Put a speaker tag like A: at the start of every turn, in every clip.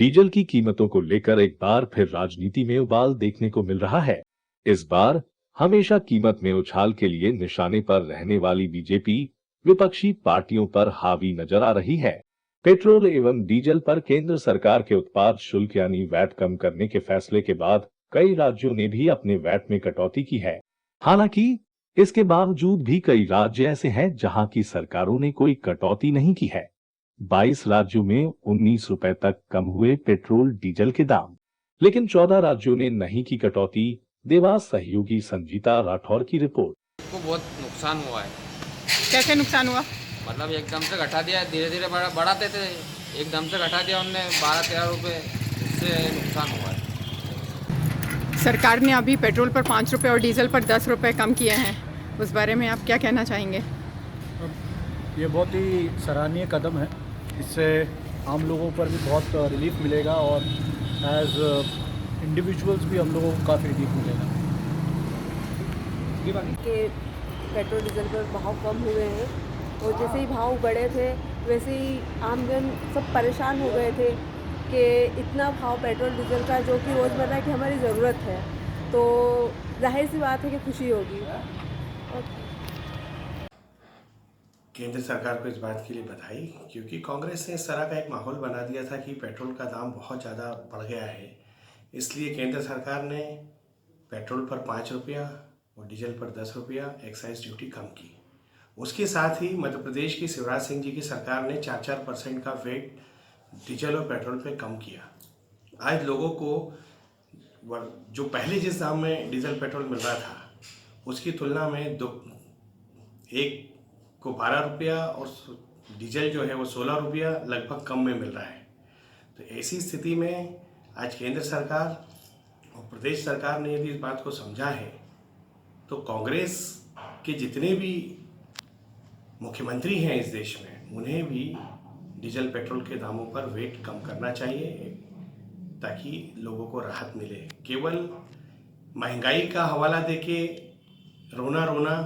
A: Diesel की कीमतों को लेकर एक बार फिर राजनीति में उबाल देखने को मिल रहा है। इस बार हमेशा कीमत में उछाल के लिए निशाने पर रहने वाली बीजेपी विपक्षी पार्टियों पर हावी नजर आ रही है। पेट्रोल एवं डीजल पर केंद्र सरकार के उत्पाद शुल्क यानी वैट कम करने के फैसले के बाद कई राज्यों ने भी अपने वैट में कटौती की है। हालांकि इसके बावजूद भी कई राज्य ऐसे हैं जहां की सरकारों ने कोई कटौती नहीं की है। 22 राज्यों में 19 रुपए तक कम हुए पेट्रोल डीजल के दाम, लेकिन 14 राज्यों ने नहीं की कटौती। देवास सहयोगी संजीता राठौर की रिपोर्ट।
B: को बहुत नुकसान हुआ है।
C: कैसे नुकसान हुआ?
B: मतलब एकदम से घटा दिया, धीरे धीरे बढ़ाते थे, एकदम से घटा दिया उनने 12-13 रुपये, इससे नुकसान हुआ है।
C: सरकार ने अभी पेट्रोल पर 5 रुपये और डीजल पर 10 रुपये कम किए हैं, उस बारे में आप क्या कहना चाहेंगे?
D: ये बहुत ही सराहनीय कदम है। इससे आम लोगों पर भी बहुत रिलीफ मिलेगा और एज इंडिविजुअल्स भी हम लोगों को काफ़ी रिलीफ मिलेगा।
E: के पेट्रोल डीजल पर भाव कम हुए हैं और जैसे ही भाव बढ़े थे वैसे ही आमजन सब परेशान हो गए थे कि इतना भाव पेट्रोल डीजल का, जो कि रोज़मर्रा की हमारी ज़रूरत है, तो जाहिर सी बात है कि खुशी होगी।
F: केंद्र सरकार को इस बात के लिए बधाई, क्योंकि कांग्रेस ने इस तरह का एक माहौल बना दिया था कि पेट्रोल का दाम बहुत ज़्यादा बढ़ गया है। इसलिए केंद्र सरकार ने पेट्रोल पर 5 रुपया और डीजल पर 10 रुपया एक्साइज ड्यूटी कम की। उसके साथ ही मध्य प्रदेश की शिवराज सिंह जी की सरकार ने 4% का वेट डीजल और पेट्रोल पे कम किया। आज लोगों को जो पहले जिस दाम में डीजल पेट्रोल मिल रहा था उसकी तुलना में एक को 12 रुपया और डीजल जो है वो 16 रुपया लगभग कम में मिल रहा है। तो ऐसी स्थिति में आज केंद्र सरकार और प्रदेश सरकार ने यदि इस बात को समझा है तो कांग्रेस के जितने भी मुख्यमंत्री हैं इस देश में उन्हें भी डीजल पेट्रोल के दामों पर वेट कम करना चाहिए ताकि लोगों को राहत मिले। केवल महंगाई का हवाला देके रोना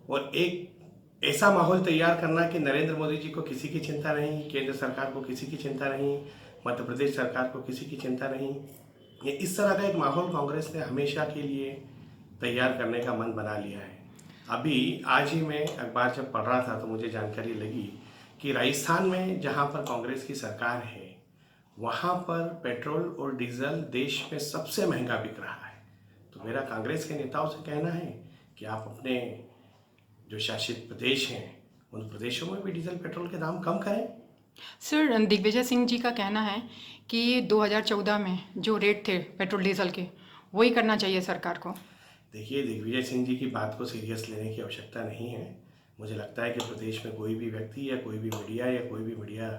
F: और एक ऐसा माहौल तैयार करना कि नरेंद्र मोदी जी को किसी की चिंता नहीं, केंद्र सरकार को किसी की चिंता नहीं, मध्य प्रदेश सरकार को किसी की चिंता नहीं, ये इस तरह का एक माहौल कांग्रेस ने हमेशा के लिए तैयार करने का मन बना लिया है। अभी आज ही मैं अखबार जब पढ़ रहा था तो मुझे जानकारी लगी कि राजस्थान में जहाँ पर कांग्रेस की सरकार है वहाँ पर पेट्रोल और डीजल देश में सबसे महंगा बिक रहा है। तो मेरा कांग्रेस के नेताओं से कहना है कि आप अपने जो शासित प्रदेश हैं उन प्रदेशों में भी डीजल पेट्रोल के दाम कम करें।
C: सर, दिग्विजय सिंह जी का कहना है कि 2014 में जो रेट थे पेट्रोल डीजल के वही करना चाहिए सरकार को।
F: देखिए, दिग्विजय सिंह जी की बात को सीरियस लेने की आवश्यकता नहीं है। मुझे लगता है कि प्रदेश में कोई भी व्यक्ति या कोई भी मीडिया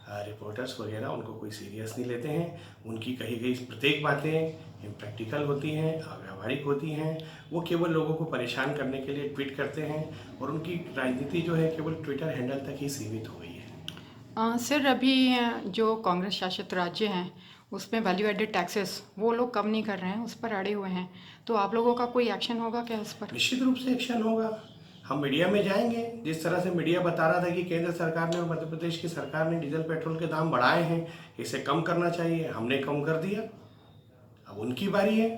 F: रिपोर्टर्स वगैरह उनको कोई सीरियस नहीं लेते हैं। उनकी कही गई प्रत्येक बातें इम्प्रैक्टिकल होती हैं, अव्यावहारिक होती हैं। वो केवल लोगों को परेशान करने के लिए ट्वीट करते हैं और उनकी राजनीति जो है केवल ट्विटर हैंडल तक ही सीमित हो गई है।
C: सर, अभी जो कांग्रेस शासित राज्य हैं उसमें वैल्यू एडेड टैक्सेस वो लोग कम नहीं कर रहे हैं, उस पर अड़े हुए हैं, तो आप लोगों का कोई एक्शन होगा क्या इस पर?
F: निश्चित रूप से एक्शन होगा। हम मीडिया में जाएंगे। जिस तरह से मीडिया बता रहा था कि केंद्र सरकार ने और मध्य प्रदेश की सरकार ने डीजल पेट्रोल के दाम बढ़ाए हैं, इसे कम करना चाहिए, हमने कम कर दिया। अब उनकी बारी है।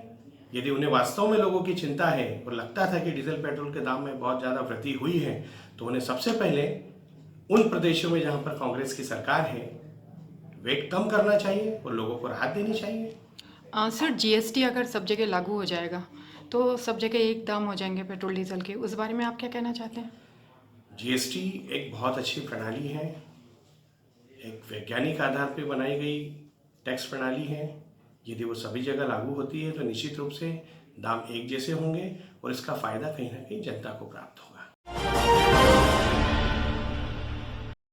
F: यदि उन्हें वास्तव में लोगों की चिंता है और लगता था कि डीजल पेट्रोल के दाम में बहुत ज़्यादा वृद्धि हुई है तो उन्हें सबसे पहले उन प्रदेशों में जहाँ पर कांग्रेस की सरकार है वेट कम करना चाहिए और लोगों को राहत देनी चाहिए।
C: सर, जीएसटी अगर सब जगह लागू हो जाएगा तो सब जगह एक दाम हो जाएंगे पेट्रोल डीजल के, उस बारे में आप क्या कहना चाहते हैं?
F: जीएसटी एक बहुत अच्छी प्रणाली है, एक वैज्ञानिक आधार पर बनाई गई टैक्स प्रणाली है। यदि वो सभी जगह लागू होती है तो निश्चित रूप से दाम एक जैसे होंगे और इसका फ़ायदा कहीं ना कहीं जनता को प्राप्त होगा।